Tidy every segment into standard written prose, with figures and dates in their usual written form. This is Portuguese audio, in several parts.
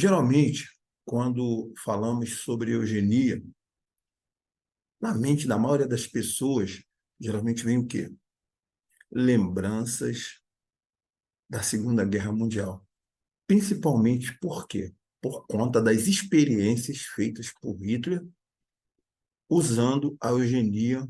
Geralmente, quando falamos sobre eugenia, na mente da maioria das pessoas, geralmente vem o quê? Lembranças da Segunda Guerra Mundial. Principalmente por quê? Por conta das experiências feitas por Hitler usando a eugenia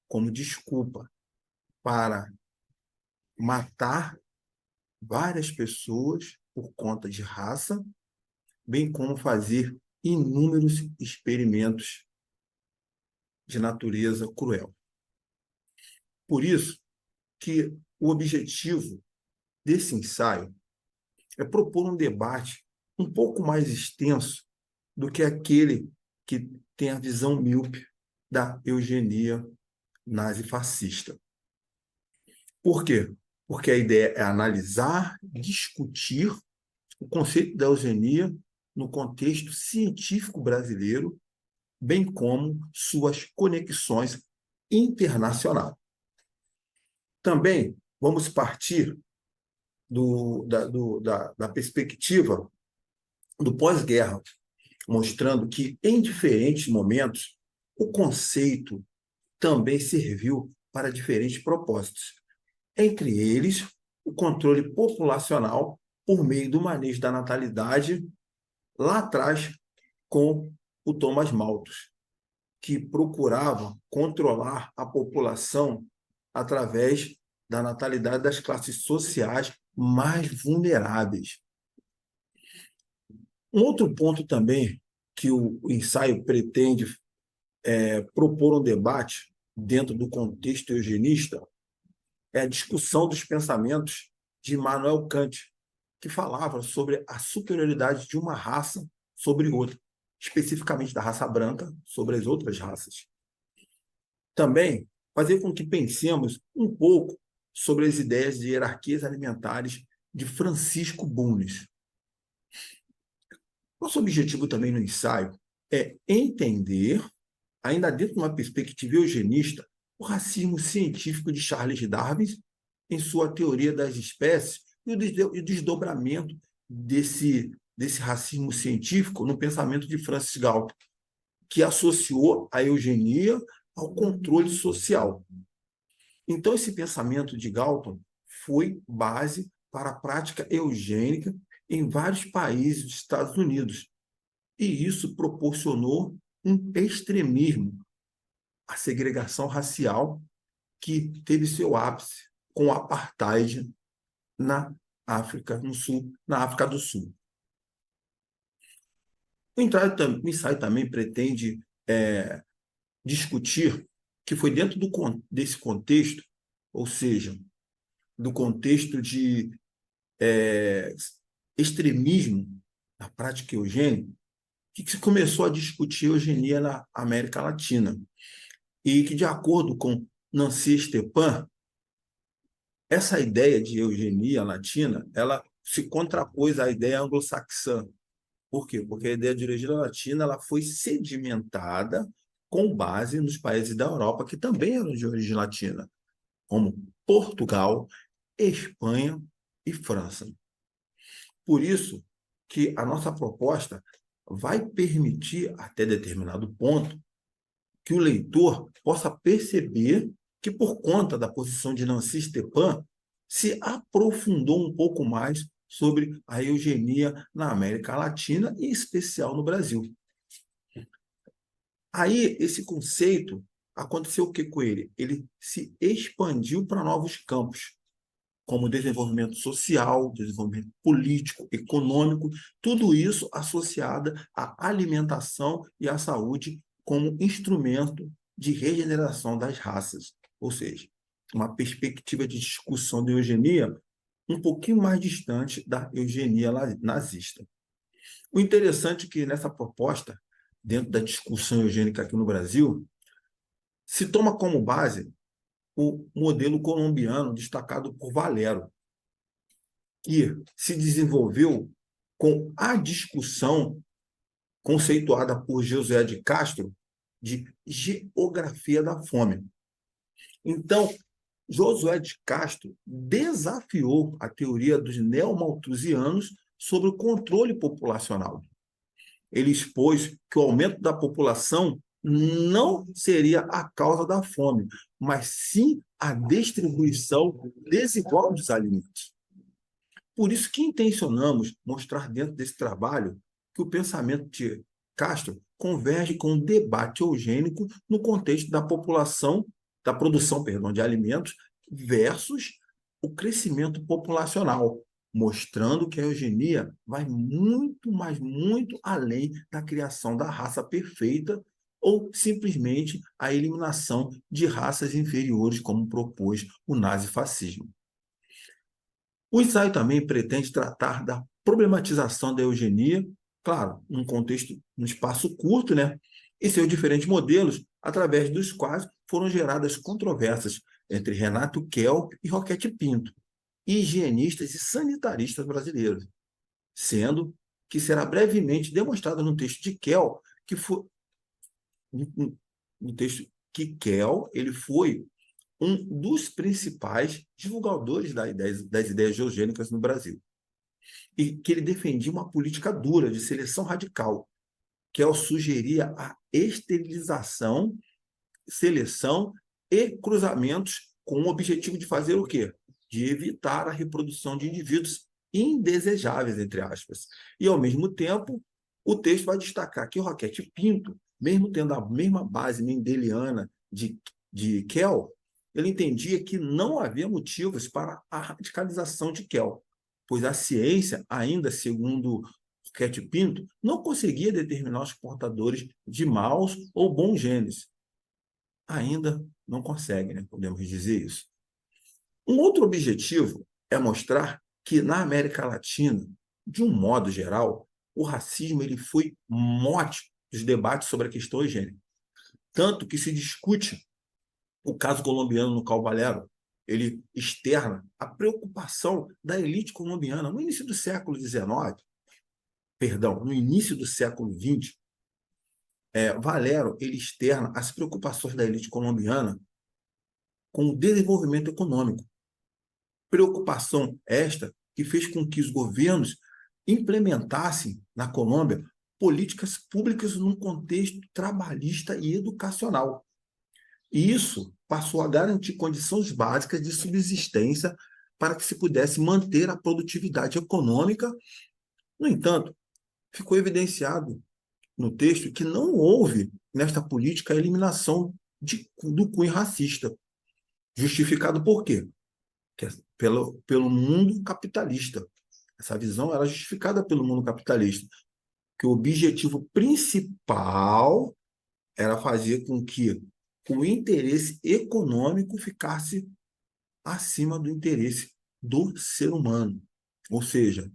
como desculpa para matar várias pessoas por conta de raça, bem como fazer inúmeros experimentos de natureza cruel. Por isso que o objetivo desse ensaio é propor um debate um pouco mais extenso do que aquele que tem a visão míope da eugenia nazifascista. Por quê? Porque a ideia é analisar, discutir o conceito da eugenia no contexto científico brasileiro, bem como suas conexões internacionais. Também vamos partir da perspectiva do pós-guerra, mostrando que, em diferentes momentos, o conceito também serviu para diferentes propósitos. Entre eles, o controle populacional por meio do manejo da natalidade, lá atrás, com o Thomas Malthus, que procurava controlar a população através da natalidade das classes sociais mais vulneráveis. Um outro ponto também que o ensaio pretende propor um debate dentro do contexto eugenista é a discussão dos pensamentos de Immanuel Kant, que falava sobre a superioridade de uma raça sobre outra, especificamente da raça branca sobre as outras raças. Também fazer com que pensemos um pouco sobre as ideias de hierarquias alimentares de Francisco Bundes. Nosso objetivo também no ensaio é entender, ainda dentro de uma perspectiva eugenista, o racismo científico de Charles Darwin em sua teoria das espécies e o desdobramento desse racismo científico no pensamento de Francis Galton, que associou a eugenia ao controle social. Então, esse pensamento de Galton foi base para a prática eugênica em vários países dos Estados Unidos. E isso proporcionou um extremismo, a segregação racial que teve seu ápice com o apartheid na África do Sul. O ensaio também pretende discutir que foi dentro desse contexto, ou seja, do contexto de extremismo na prática eugênica, que se começou a discutir eugenia na América Latina. E que, de acordo com Nancy Stepan, essa ideia de eugenia latina, ela se contrapôs à ideia anglo-saxã. Por quê? Porque a ideia de eugenia latina ela foi sedimentada com base nos países da Europa que também eram de origem latina, como Portugal, Espanha e França. Por isso que a nossa proposta vai permitir, até determinado ponto, que o leitor possa perceber que, por conta da posição de Nancy Stepan, se aprofundou um pouco mais sobre a eugenia na América Latina, e em especial no Brasil. Aí, esse conceito, aconteceu o que com ele? Ele se expandiu para novos campos, como desenvolvimento social, desenvolvimento político, econômico, tudo isso associado à alimentação e à saúde como instrumento de regeneração das raças, ou seja, uma perspectiva de discussão da eugenia um pouquinho mais distante da eugenia nazista. O interessante é que nessa proposta, dentro da discussão eugênica aqui no Brasil, se toma como base o modelo colombiano destacado por Valero, que se desenvolveu com a discussão conceituada por José de Castro de geografia da fome. Então, Josué de Castro desafiou a teoria dos neomalthusianos sobre o controle populacional. Ele expôs que o aumento da população não seria a causa da fome, mas sim a distribuição desigual dos alimentos. Por isso que intencionamos mostrar dentro desse trabalho que o pensamento de Castro converge com o debate eugênico no contexto da população, da produção, perdão, de alimentos versus o crescimento populacional, mostrando que a eugenia vai muito, mas muito além da criação da raça perfeita ou simplesmente a eliminação de raças inferiores, como propôs o nazifascismo. O ensaio também pretende tratar da problematização da eugenia, claro, num contexto, num espaço curto, né? E seus diferentes modelos, através dos quais foram geradas controvérsias entre Renato Kell e Roquete Pinto, higienistas e sanitaristas brasileiros, sendo que será brevemente demonstrado no texto de Kell que foi no texto que Kell ele foi um dos principais divulgadores das ideias geogênicas no Brasil. E que ele defendia uma política dura de seleção radical, que sugeria a esterilização, seleção e cruzamentos com o objetivo de fazer o quê? De evitar a reprodução de indivíduos indesejáveis, entre aspas. E, ao mesmo tempo, o texto vai destacar que o Roquete Pinto, mesmo tendo a mesma base mendeliana de Kell, ele entendia que não havia motivos para a radicalização de Kell, pois a ciência, ainda segundo Roquete Pinto, não conseguia determinar os portadores de maus ou bons genes. Ainda não consegue, né? Podemos dizer isso. Um outro objetivo é mostrar que na América Latina, de um modo geral, o racismo ele foi mote dos debates sobre a questão higiênica. Tanto que se discute o caso colombiano no qual Valero ele externa a preocupação da elite colombiana no início do século XIX, perdão, no início do século XX. Valero ele externa as preocupações da elite colombiana com o desenvolvimento econômico. Preocupação esta que fez com que os governos implementassem na Colômbia políticas públicas num contexto trabalhista e educacional. E isso passou a garantir condições básicas de subsistência para que se pudesse manter a produtividade econômica. No entanto, ficou evidenciado no texto que não houve nesta política a eliminação do cunho racista. Justificado por quê? Pelo mundo capitalista. Essa visão era justificada pelo mundo capitalista, que o objetivo principal era fazer com que o interesse econômico ficasse acima do interesse do ser humano. Ou seja,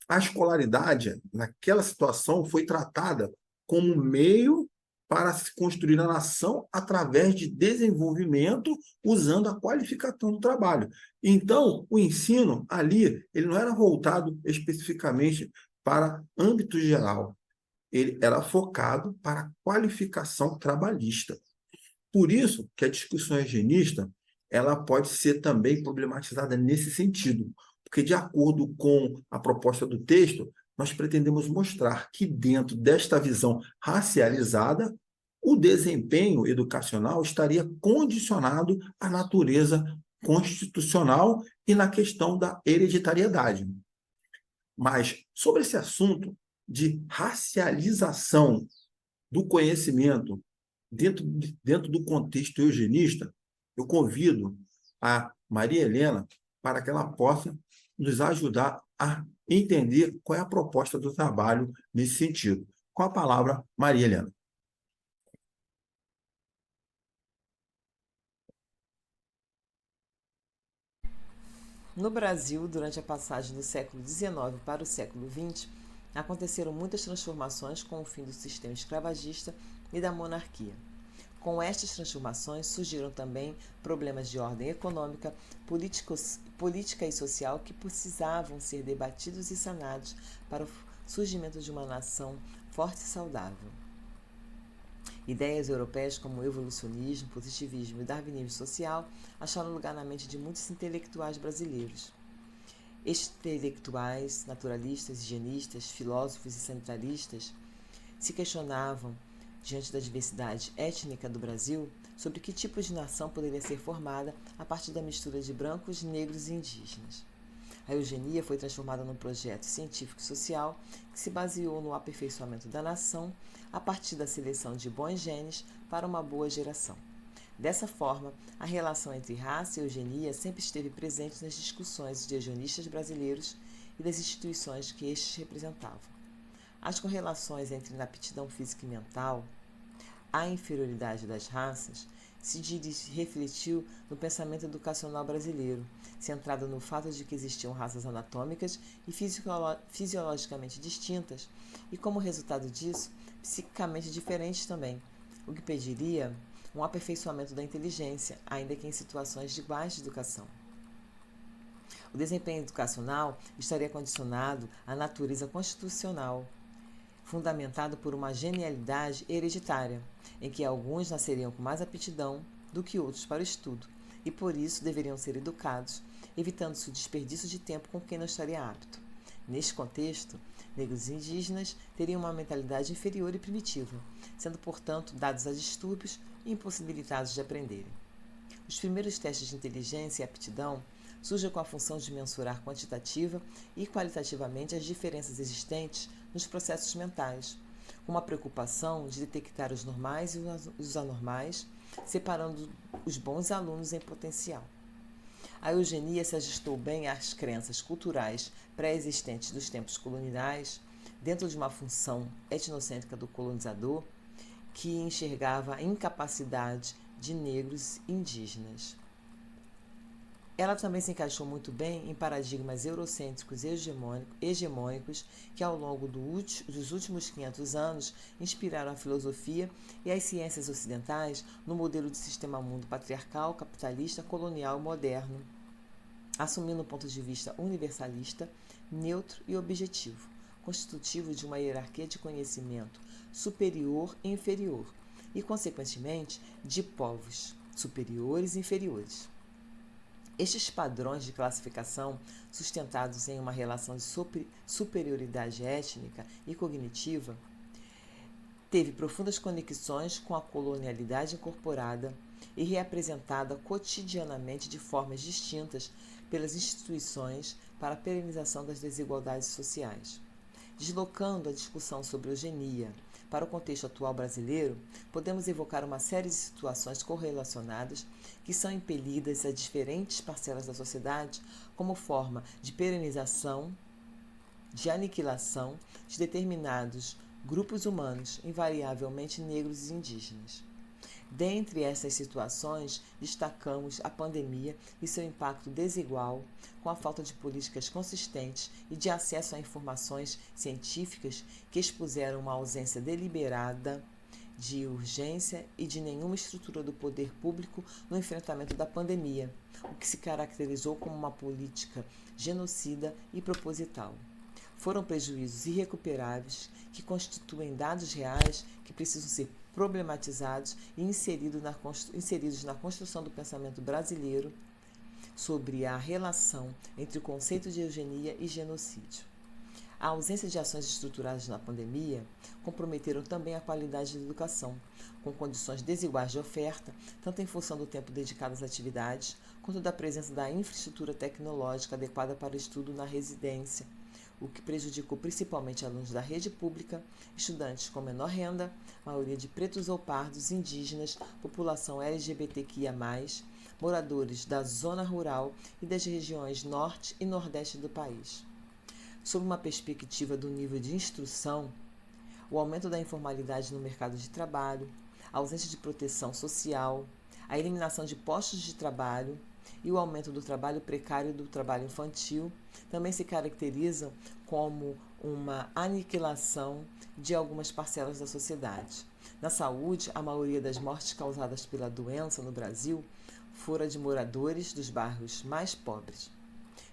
a escolaridade, naquela situação, foi tratada como meio para se construir a nação através de desenvolvimento, usando a qualificação do trabalho. Então, o ensino ali, ele não era voltado especificamente para âmbito geral, ele era focado para a qualificação trabalhista. Por isso que a discussão eugenista ela pode ser também problematizada nesse sentido, porque, de acordo com a proposta do texto, nós pretendemos mostrar que, dentro desta visão racializada, o desempenho educacional estaria condicionado à natureza constitucional e na questão da hereditariedade. Mas, sobre esse assunto de racialização do conhecimento dentro do contexto eugenista, eu convido a Maria Helena para que ela possa nos ajudar a entender qual é a proposta do trabalho nesse sentido. Com a palavra, Maria Helena. No Brasil, durante a passagem do século XIX para o século XX, aconteceram muitas transformações com o fim do sistema escravagista e da monarquia. Com estas transformações surgiram também problemas de ordem econômica, política e social que precisavam ser debatidos e sanados para o surgimento de uma nação forte e saudável. Ideias europeias como o evolucionismo, positivismo e darwinismo social acharam lugar na mente de muitos intelectuais brasileiros. Intelectuais, naturalistas, higienistas, filósofos e sanitaristas se questionavam, diante da diversidade étnica do Brasil, sobre que tipo de nação poderia ser formada a partir da mistura de brancos, negros e indígenas. A eugenia foi transformada num projeto científico e social que se baseou no aperfeiçoamento da nação a partir da seleção de bons genes para uma boa geração. Dessa forma, a relação entre raça e eugenia sempre esteve presente nas discussões de eugenistas brasileiros e das instituições que estes representavam. As correlações entre inaptidão física e mental, a inferioridade das raças, se refletiu no pensamento educacional brasileiro, centrado no fato de que existiam raças anatômicas e fisiologicamente distintas e, como resultado disso, psiquicamente diferentes também, o que pediria um aperfeiçoamento da inteligência, ainda que em situações de baixa educação. O desempenho educacional estaria condicionado à natureza constitucional, fundamentado por uma genialidade hereditária, em que alguns nasceriam com mais aptidão do que outros para o estudo, e por isso deveriam ser educados, evitando-se o desperdício de tempo com quem não estaria apto. Neste contexto, negros e indígenas teriam uma mentalidade inferior e primitiva, sendo, portanto, dados a distúrbios e impossibilitados de aprenderem. Os primeiros testes de inteligência e aptidão surgem com a função de mensurar quantitativa e qualitativamente as diferenças existentes nos processos mentais, com uma preocupação de detectar os normais e os anormais, separando os bons alunos em potencial. A eugenia se ajustou bem às crenças culturais pré-existentes dos tempos coloniais, dentro de uma função etnocêntrica do colonizador, que enxergava a incapacidade de negros indígenas. Ela também se encaixou muito bem em paradigmas eurocêntricos e hegemônicos que, ao longo dos últimos 500 anos, inspiraram a filosofia e as ciências ocidentais no modelo de sistema-mundo patriarcal, capitalista, colonial e moderno, assumindo um ponto de vista universalista, neutro e objetivo, constitutivo de uma hierarquia de conhecimento superior e inferior, e, consequentemente, de povos superiores e inferiores. Estes padrões de classificação, sustentados em uma relação de superioridade étnica e cognitiva, teve profundas conexões com a colonialidade incorporada e reapresentada cotidianamente de formas distintas pelas instituições para a perenização das desigualdades sociais. Deslocando a discussão sobre eugenia para o contexto atual brasileiro, podemos evocar uma série de situações correlacionadas que são impelidas a diferentes parcelas da sociedade como forma de perenização, de aniquilação de determinados grupos humanos, invariavelmente negros e indígenas. Dentre essas situações, destacamos a pandemia e seu impacto desigual, com a falta de políticas consistentes e de acesso a informações científicas que expuseram uma ausência deliberada de urgência e de nenhuma estrutura do poder público no enfrentamento da pandemia, o que se caracterizou como uma política genocida e proposital. Foram prejuízos irrecuperáveis que constituem dados reais que precisam ser problematizados e inseridos na construção do pensamento brasileiro sobre a relação entre o conceito de eugenia e genocídio. A ausência de ações estruturadas na pandemia comprometeram também a qualidade da educação, com condições desiguais de oferta, tanto em função do tempo dedicado às atividades, quanto da presença da infraestrutura tecnológica adequada para o estudo na residência, o que prejudicou principalmente alunos da rede pública, estudantes com menor renda, maioria de pretos ou pardos, indígenas, população LGBTQIA+, moradores da zona rural e das regiões norte e nordeste do país. Sob uma perspectiva do nível de instrução, o aumento da informalidade no mercado de trabalho, a ausência de proteção social, a eliminação de postos de trabalho e o aumento do trabalho precário e do trabalho infantil também se caracterizam como uma aniquilação de algumas parcelas da sociedade. Na saúde, a maioria das mortes causadas pela doença no Brasil fora de moradores dos bairros mais pobres.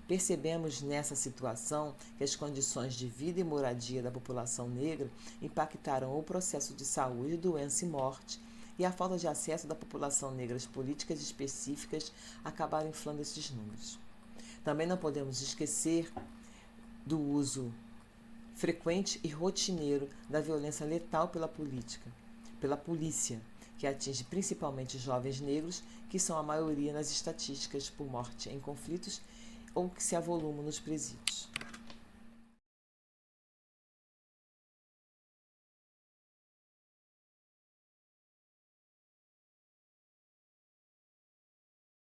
Percebemos nessa situação que as condições de vida e moradia da população negra impactaram o processo de saúde, doença e morte, e a falta de acesso da população negra às políticas específicas acabaram inflando esses números. Também não podemos esquecer do uso frequente e rotineiro da violência letal pela polícia, que atinge principalmente jovens negros, que são a maioria nas estatísticas por morte em conflitos ou que se avolumam nos presídios.